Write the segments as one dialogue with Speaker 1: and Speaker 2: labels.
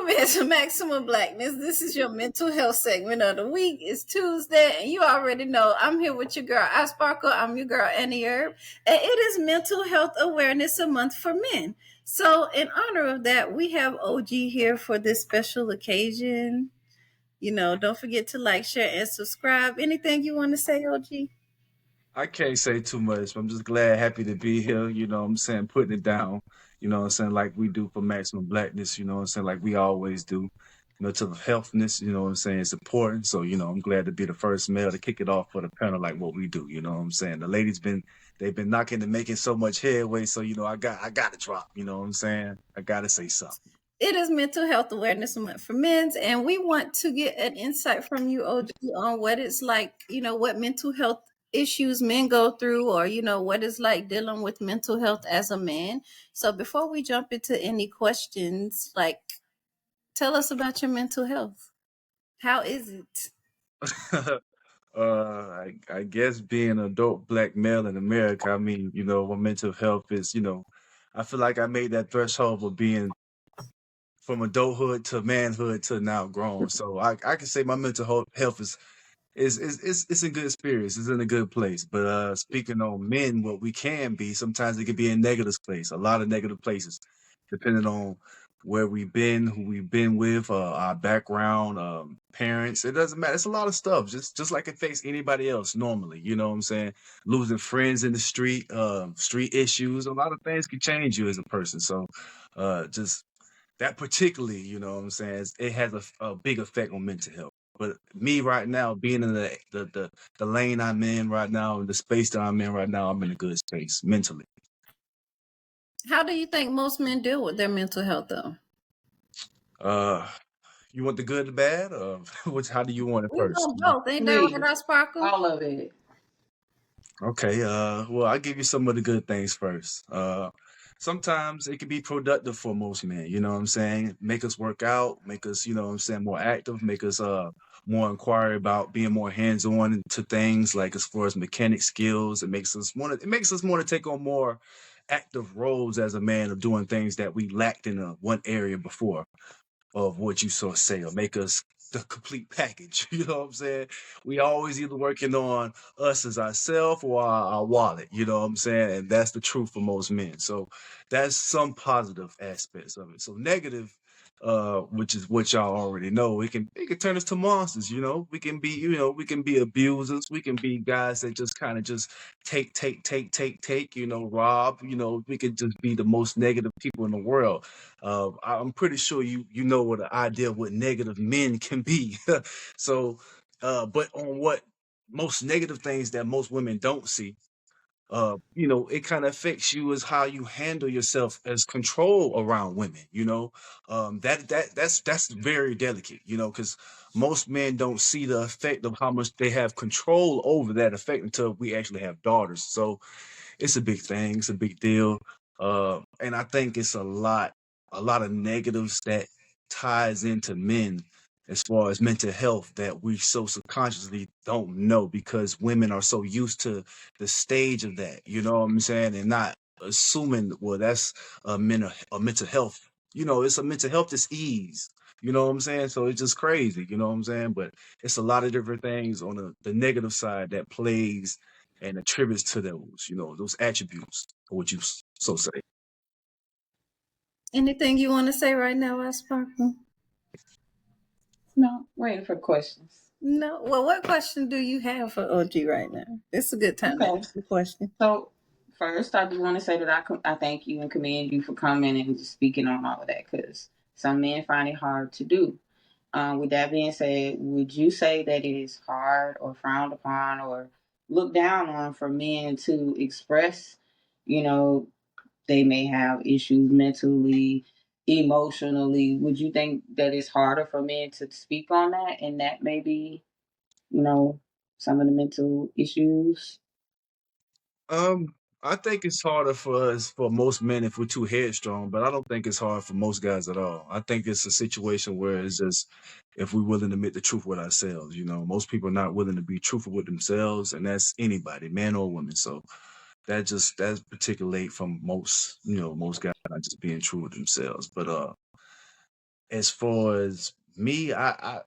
Speaker 1: Miss Maximum Blackness. This is your mental health segment of the week. It's Tuesday, and you already know I'm here with your girl, I Sparkle. I'm your girl, Annie Herb, and it is Mental Health Awareness a Month for Men. So, in honor of that, we have OG here for this special occasion. Don't forget to like, share, and subscribe. Anything you want to say, OG?
Speaker 2: I can't say too much. I'm just glad, happy to be here. You know what I'm saying? Putting it down, you know what I'm saying? Like we do for Maximum Blackness, you know what I'm saying? Like we always do. To the healthness, you know what I'm saying? It's important. So, I'm glad to be the first male to kick it off for the panel like what we do, you know what I'm saying? The ladies they've been knocking and making so much headway. So, I gotta drop, you know what I'm saying? I gotta say something.
Speaker 1: It is Mental Health Awareness Month for Men, and we want to get an insight from you, OG, on what it's like, what mental health issues men go through, or, what it's like dealing with mental health as a man. So before we jump into any questions, like, tell us about your mental health. How is it?
Speaker 2: I guess being an adult black male in America, I mean, what mental health is, I feel like I made that threshold of being from adulthood to manhood to now grown. So I can say my mental health is it's in good spirits. It's in a good place. But speaking on men, what we can be, sometimes it can be in negative place, a lot of negative places, depending on where we've been, who we've been with, our background, parents. It doesn't matter. It's a lot of stuff, just like it affects anybody else normally. You know what I'm saying? Losing friends in the street issues. A lot of things can change you as a person. So just that particularly, you know what I'm saying, it has a big effect on mental health. But me right now, being in the lane I'm in right now, the space that I'm in right now, I'm in a good space mentally.
Speaker 1: How do you think most men deal with their mental health, though?
Speaker 2: Uh, you want the good, the bad, or how do you want it
Speaker 1: We
Speaker 2: first?
Speaker 1: want both. Ain't that right,
Speaker 3: Please,
Speaker 1: our Sparkle?
Speaker 3: all of it.
Speaker 2: Okay, well, I'll give you some of the good things first. Sometimes it can be productive for most men, you know what I'm saying? Make us work out, make us, you know what I'm saying, more active, make us more inquiry about being more hands-on to things like as far as mechanic skills. It makes us want to take on more active roles as a man of doing things that we lacked in one area before of what you sort of say or make us the complete package. You know what I'm saying? We always either working on us as ourselves or our wallet. You know what I'm saying? And that's the truth for most men. So that's some positive aspects of it. So negative, which is what y'all already know, it can turn us to monsters. We can be abusers. We can be guys that just kind of just take. Rob. We could just be the most negative people in the world. I'm pretty sure you know what the idea of what negative men can be. So, but on what most negative things that most women don't see, it kind of affects you as how you handle yourself as control around women. That's very delicate. Because most men don't see the effect of how much they have control over that effect until we actually have daughters. So it's a big thing. It's a big deal. And I think it's a lot of negatives that ties into men as far as mental health that we so subconsciously don't know because women are so used to the stage of that. You know what I'm saying? And not assuming, well, that's a mental health. It's a mental health disease. You know what I'm saying? So it's just crazy. You know what I'm saying? But it's a lot of different things on the negative side that plays and attributes to those attributes, or what you so say.
Speaker 1: Anything you want to say right now, our Sparkle?
Speaker 3: No, waiting for questions.
Speaker 1: No. Well, what question do you have for OG right now? It's a good time to
Speaker 3: Okay.
Speaker 1: ask the question.
Speaker 3: So first, I just want to say that I thank you and commend you for coming and just speaking on all of that because some men find it hard to do. With that being said, would you say that it is hard or frowned upon or looked down on for men to express, you know, they may have issues mentally, emotionally? Would you think that it's harder for men to speak on that and that maybe, you know, some of the mental issues?
Speaker 2: Um, I think it's harder for most men if we're too headstrong, but I don't think it's hard for most guys at all. I think it's a situation where it's just if we're willing to admit the truth with ourselves. Most people are not willing to be truthful with themselves, and that's anybody, man or woman. So that's particularly from most guys not just being true with themselves. But as far as me, I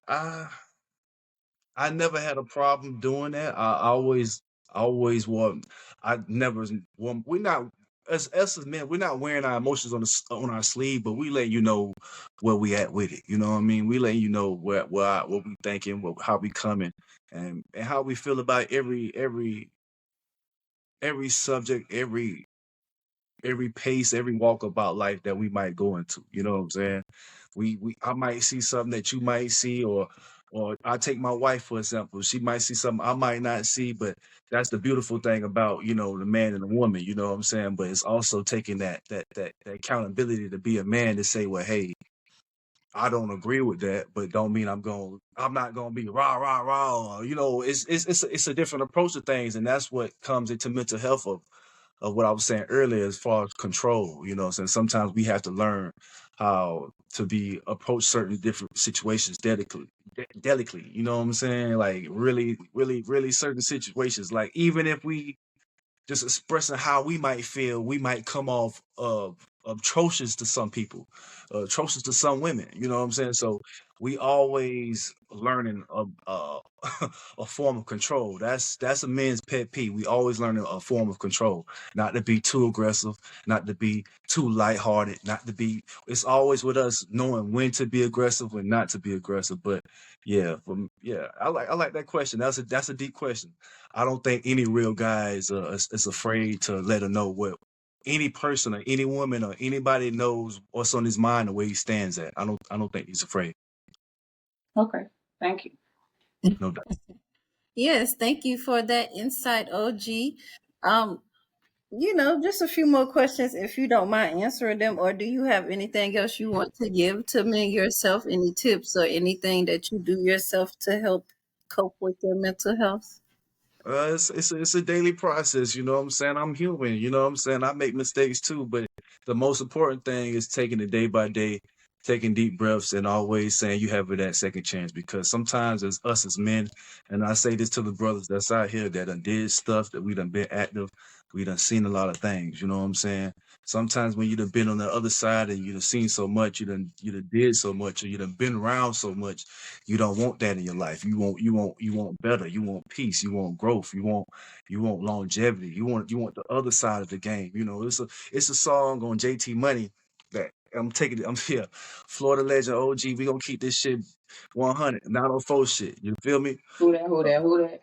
Speaker 2: never had a problem doing that. I always want. I never. Well, we're not as us as men. We're not wearing our emotions on our sleeve, but we let you know where we at with it. You know what I mean? We let you know what we thinking, how we coming, and how we feel about every subject, every pace, every walk about life that we might go into. You know what I'm saying? We I might see something that you might see, or I take my wife for example. She might see something I might not see, but that's the beautiful thing about the man and the woman. You know what I'm saying? But it's also taking that accountability to be a man to say, well, hey, I don't agree with that, but don't mean I'm not gonna be rah rah rah. It's a different approach to things, and that's what comes into mental health of what I was saying earlier as far as control. So sometimes we have to learn how to be approach certain different situations delicately. You know what I'm saying? Like really, really, really certain situations. Like even if we just expressing how we might feel, we might come off atrocious to some people, atrocious to some women. You know what I'm saying? So we always learning a form of control. That's a man's pet peeve. We always learning a form of control, not to be too aggressive, not to be too lighthearted, not to be. It's always with us knowing when to be aggressive and not to be aggressive. But yeah, I like that question. That's a deep question. I don't think any real guy is afraid to let her know what any person or any woman or anybody knows what's on his mind and where he stands at. I don't think he's afraid.
Speaker 3: Okay, thank you.
Speaker 2: No doubt.
Speaker 1: Yes, thank you for that insight, OG. Um, just a few more questions if you don't mind answering them, or do you have anything else you want to give to me yourself? Any tips or anything that you do yourself to help cope with your mental health?
Speaker 2: It's a daily process, you know what I'm saying? I'm human, you know what I'm saying? I make mistakes too, but the most important thing is taking it day by day, taking deep breaths, and always saying you have that second chance. Because sometimes as us as men, and I say this to the brothers that's out here that done did stuff, that we done been active, we done seen a lot of things, you know what I'm saying? Sometimes when you done been on the other side and you done seen so much, you done did so much, or you done been around so much, you don't want that in your life. You want better. You want peace. You want growth. You want longevity. You want the other side of the game. It's a song on JT Money that I'm taking it. I'm here. Florida legend OG. We gonna keep this shit 100, not on faux shit. You feel me?
Speaker 3: Who that? Who
Speaker 2: Uh,
Speaker 3: that? Who that?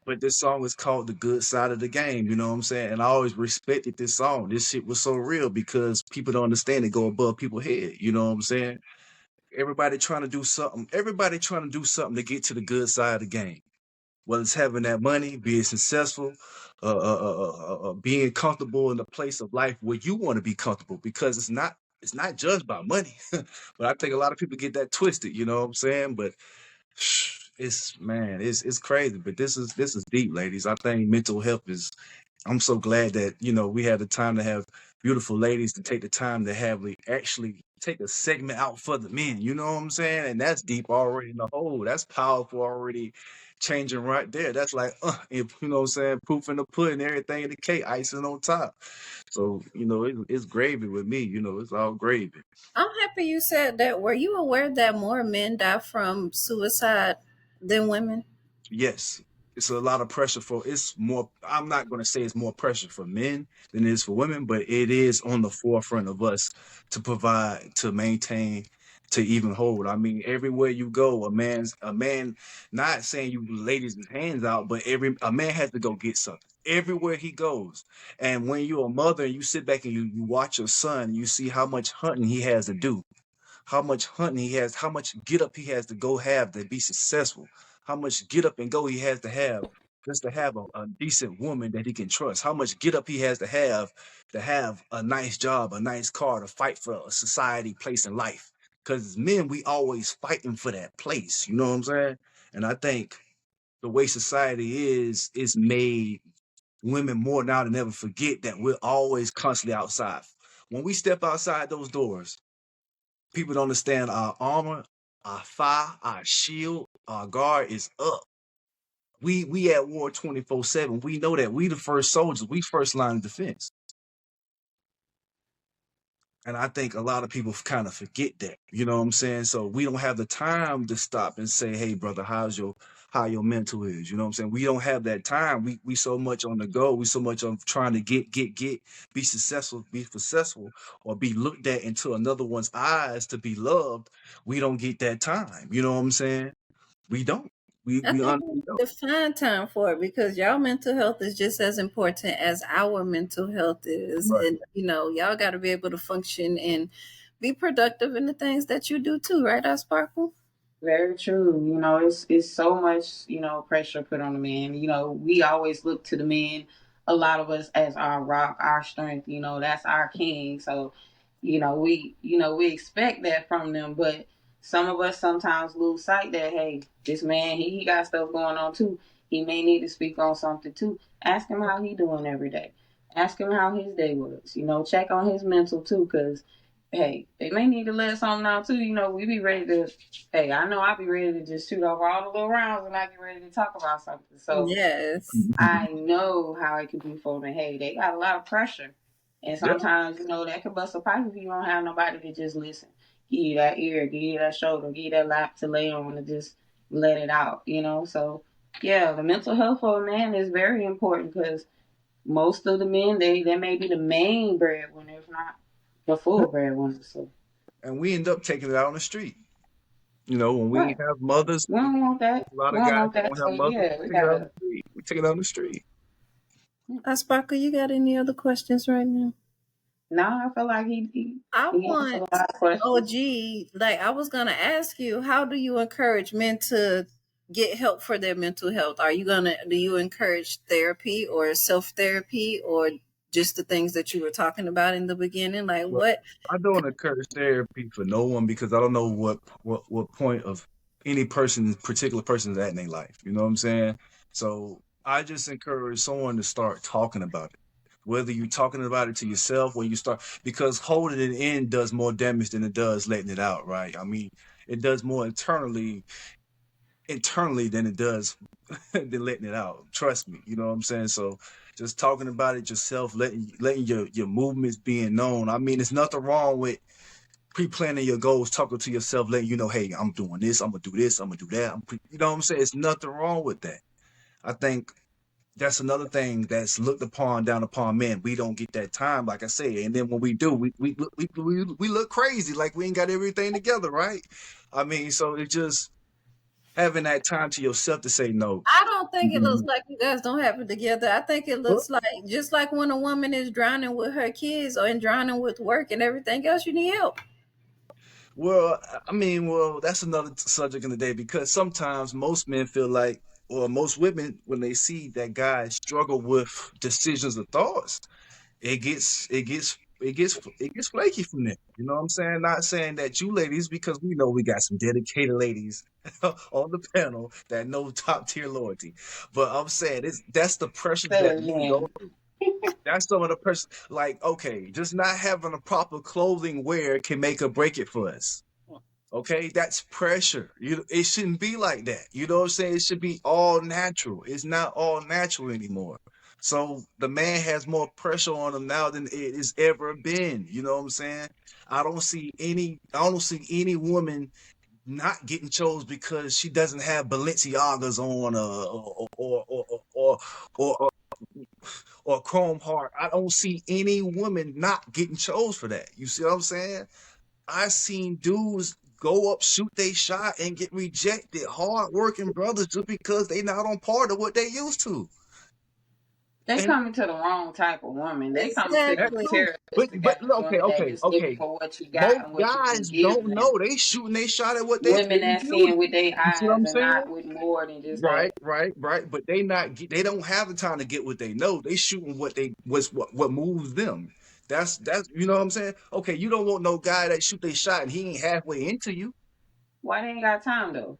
Speaker 2: But this song is called The Good Side of the Game. You know what I'm saying? And I always respected this song. This shit was so real because people don't understand it go above people's head. You know what I'm saying? Everybody trying to do something. Everybody trying to do something to get to the good side of the game. Whether it's having that money, being successful, being comfortable in the place of life where you want to be comfortable, because it's not judged by money. But I think a lot of people get that twisted. You know what I'm saying? But it's crazy. But this is deep, ladies. I think mental health is. I'm so glad that we had the time to have beautiful ladies to take the time to have actually take a segment out for the men. You know what I'm saying? And that's deep already in the hole. That's powerful already, changing right there. That's like, if, you know what I'm saying, proof in the pudding, everything in the cake, icing on top. So it's gravy with me. It's all gravy.
Speaker 1: I'm happy you said that. Were you aware that more men die from suicide than women?
Speaker 2: Yes, it's a lot of pressure for. It's more. I'm not going to say it's more pressure for men than it is for women, but it is on the forefront of us to provide, to maintain, to even hold. I mean, everywhere you go, a man. Not saying you ladies his hands out, but a man has to go get something everywhere he goes. And when you're a mother and you sit back and you watch your son, you see how much hunting he has to do, how much hunting he has, how much get up he has to go have to be successful, how much get up and go he has to have just to have a decent woman that he can trust, how much get up he has to have a nice job, a nice car, to fight for a society place in life. Because men, we always fighting for that place. You know what I'm saying? And I think the way society is made women more now than ever forget that we're always constantly outside. When we step outside those doors, people don't understand our armor, our fire, our shield, our guard is up. We at war 24/7. We know that we the first soldiers. We first line of defense. And I think a lot of people kind of forget that. You know what I'm saying? So we don't have the time to stop and say, "Hey, brother, how your mental is?" You know what I'm saying? We don't have that time. We so much on the go. We so much on trying to get, be successful, or be looked at into another one's eyes to be loved. We don't get that time. You know what I'm saying? We don't.
Speaker 1: I
Speaker 2: We
Speaker 1: think we
Speaker 2: honestly
Speaker 1: need
Speaker 2: don't.
Speaker 1: to find time for it because y'all mental health is just as important as our mental health is.
Speaker 2: Right.
Speaker 1: And, y'all got to be able to function and be productive in the things that you do too, right, I Sparkle?
Speaker 3: Very true. It's so much, pressure put on the man. We always look to the men, a lot of us, as our rock, our strength, that's our king. So, we expect that from them, but some of us sometimes lose sight that, hey, this man, he got stuff going on too. He may need to speak on something too. Ask him how he doing every day. Ask him how his day was. Check on his mental too, because hey, they may need to let something out too. We be ready to. Hey, I know I'll be ready to just shoot over all the little rounds when I get ready to talk about something. So
Speaker 1: Yes.
Speaker 3: I know how it can be for them. Hey, they got a lot of pressure, and
Speaker 2: Yeah.
Speaker 3: sometimes that can bust a pipe if you don't have nobody to just listen, give you that ear, give you that shoulder, give you that lap to lay on and just let it out. So yeah, the mental health for a man is very important because most of the men they may be the main breadwinner, if not the full breadwinner. So.
Speaker 2: And we end up taking it out on the street. When we
Speaker 3: Right.
Speaker 2: have mothers,
Speaker 3: We don't want that.
Speaker 2: a lot
Speaker 3: We
Speaker 2: of
Speaker 3: don't
Speaker 2: guys
Speaker 3: want
Speaker 2: that
Speaker 3: that.
Speaker 2: don't
Speaker 3: So
Speaker 2: have mothers,
Speaker 3: yeah, we
Speaker 2: we take it out on the
Speaker 3: gotta.
Speaker 2: street. We take it out on the street.
Speaker 1: I Sparkle, you got any other questions right now?
Speaker 3: No, I feel like
Speaker 1: I
Speaker 3: he answered
Speaker 1: want
Speaker 3: a lot of questions.
Speaker 1: OG, like I was gonna ask you, how do you encourage men to get help for their mental health? Do you encourage therapy or self therapy or just the things that you were talking about in the beginning? Like
Speaker 2: Well,
Speaker 1: what?
Speaker 2: I don't encourage therapy for no one because I don't know what point of any particular person is at in their life. You know what I'm saying? So I just encourage someone to start talking about it. Whether you're talking about it to yourself or you start, because holding it in does more damage than it does letting it out, right? I mean, it does more internally than it does than letting it out. Trust me, you know what I'm saying? So just talking about it yourself, letting your movements being known. I mean, there's nothing wrong with pre-planning your goals, talking to yourself, letting you know, hey, I'm doing this, I'm gonna do this, I'm gonna do that. You know what I'm saying? It's nothing wrong with that. I think that's another thing that's looked upon down upon men. We don't get that time, like I say, and then when we do, we look crazy, like we ain't got everything together, right? I mean, so it's just having that time to yourself to say no.
Speaker 1: I don't think it looks like you guys don't have it together. I think it looks like just like when a woman is drowning with her kids or in drowning with work and everything else, you need help.
Speaker 2: Well, I mean, that's another subject in the day because sometimes most men feel like, or most women, when they see that guy struggle with decisions or thoughts, it gets flaky from them. You know what I'm saying? Not saying that you ladies, because we know we got some dedicated ladies on the panel that know top tier loyalty. But I'm saying that's the pressure
Speaker 3: Say
Speaker 2: that
Speaker 3: it
Speaker 2: men go
Speaker 3: again.
Speaker 2: through. That's some of the pressure. Like, okay, just not having a proper clothing wear can make or break it for us. Okay, that's pressure. It shouldn't be like that. You know what I'm saying? It should be all natural. It's not all natural anymore. So the man has more pressure on him now than it has ever been. You know what I'm saying? I don't see any woman not getting chose because she doesn't have Balenciagas on or Chrome Heart. I don't see any woman not getting chose for that. You see what I'm saying? I seen dudes go up, shoot they shot, and get rejected. Hard working brothers just because they not on par to what they used to.
Speaker 3: They
Speaker 2: And
Speaker 3: coming to the wrong type of woman. They coming to the
Speaker 2: that's
Speaker 1: Exactly.
Speaker 2: true. But
Speaker 3: materialistic
Speaker 2: but
Speaker 3: ass
Speaker 2: okay,
Speaker 3: woman that
Speaker 2: okay,
Speaker 3: is looking
Speaker 2: okay.
Speaker 3: for what you got
Speaker 2: Most
Speaker 3: and what you can
Speaker 2: guys
Speaker 3: give
Speaker 2: don't
Speaker 3: them.
Speaker 2: know. They shooting they shot at what they
Speaker 3: Women
Speaker 2: see
Speaker 3: that
Speaker 2: beauty.
Speaker 3: seeing with their
Speaker 2: You see what
Speaker 3: eyes
Speaker 2: I'm
Speaker 3: and
Speaker 2: saying?
Speaker 3: not with more than just
Speaker 2: Right,
Speaker 3: that.
Speaker 2: right, right. But they don't have the time to get what they know. They shooting what moves them. That's you know what I'm saying? Okay, you don't want no guy that shoot they shot and he ain't halfway into you.
Speaker 3: Why they ain't got time though?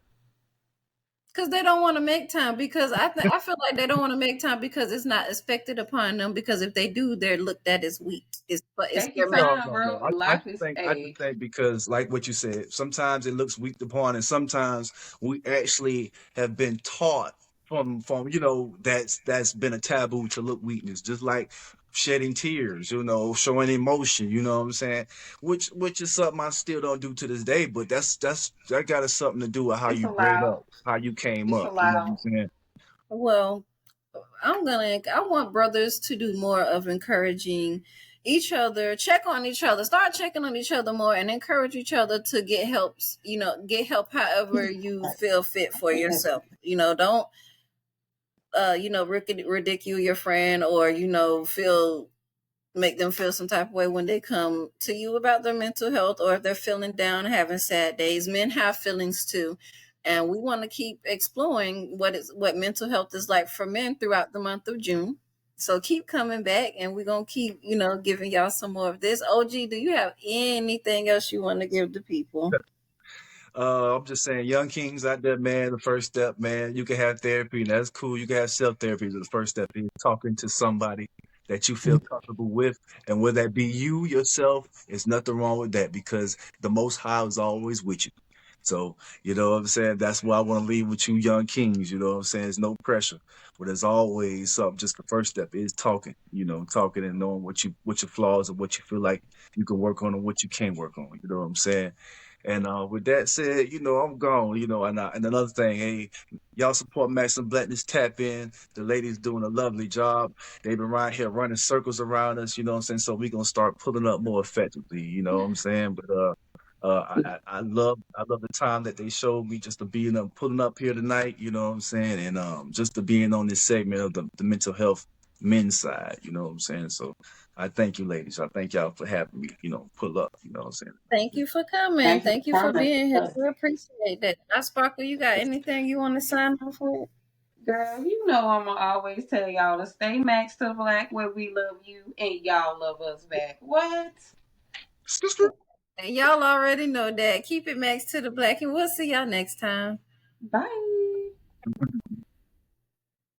Speaker 1: Because they don't want to make time. Because I feel like they don't want to make time because it's not expected upon them. Because if they do, they're looked at as weak. It's
Speaker 3: Take your
Speaker 1: their mental.
Speaker 2: No,
Speaker 3: time,
Speaker 2: no,
Speaker 3: bro.
Speaker 2: no. I
Speaker 3: Life
Speaker 2: just
Speaker 3: is
Speaker 2: think I
Speaker 3: a
Speaker 2: just think because like what you said, sometimes it looks weak upon, and sometimes we actually have been taught from that's been a taboo to look weakness. Just like shedding tears, showing emotion, you know what I'm saying? Which is something I still don't do to this day, but that got something to do with how
Speaker 3: It's
Speaker 2: you bred
Speaker 3: allowed.
Speaker 2: up, how you came
Speaker 3: It's
Speaker 2: up, you know what I'm
Speaker 3: allowed.
Speaker 2: saying?
Speaker 1: Well, I want brothers to do more of encouraging each other, check on each other, start checking on each other more, and encourage each other to get helps. Get help however you feel fit for yourself. Don't ridicule your friend, or feel make them feel some type of way when they come to you about their mental health, or if they're feeling down, having sad days. Men have feelings too, and we want to keep exploring what mental health is like for men throughout the month of June. So keep coming back, and we're gonna keep giving y'all some more of this. OG, do you have anything else you want to give the people?
Speaker 2: I'm just saying, young kings out there, man, the first step, man, you can have therapy, and that's cool. You can have self-therapy. The first step is talking to somebody that you feel comfortable with. And whether that be you yourself, there's nothing wrong with that, because the Most High is always with you. So, you know what I'm saying? That's why I want to leave with you young kings. You know what I'm saying? There's no pressure. But as always, just the first step is talking, talking and knowing what your flaws and what you feel like you can work on and what you can't work on. You know what I'm saying? And with that said, I'm gone. And another thing, hey, y'all support Maximum Blackness. Tap in. The ladies doing a lovely job. They've been around here running circles around us. You know what I'm saying? So we gonna start pulling up more effectively. You know what I'm saying? But I love the time that they showed me just to being pulling up here tonight. You know what I'm saying? And just to being on this segment of the mental health men's side. You know what I'm saying? So I thank you, ladies. I thank y'all for having me. Pull up. You know what I'm saying?
Speaker 1: Thank you for coming.
Speaker 3: Thank you
Speaker 1: Thank you
Speaker 3: for
Speaker 1: for
Speaker 3: coming.
Speaker 1: being here. We appreciate that. Now, Sparkle, you got anything you want to sign off with?
Speaker 3: Girl, you know I'ma always tell y'all to stay max to black where we love you and y'all love us back. What?
Speaker 1: And y'all already know that. Keep it max to the black, and we'll see y'all next time.
Speaker 3: Bye.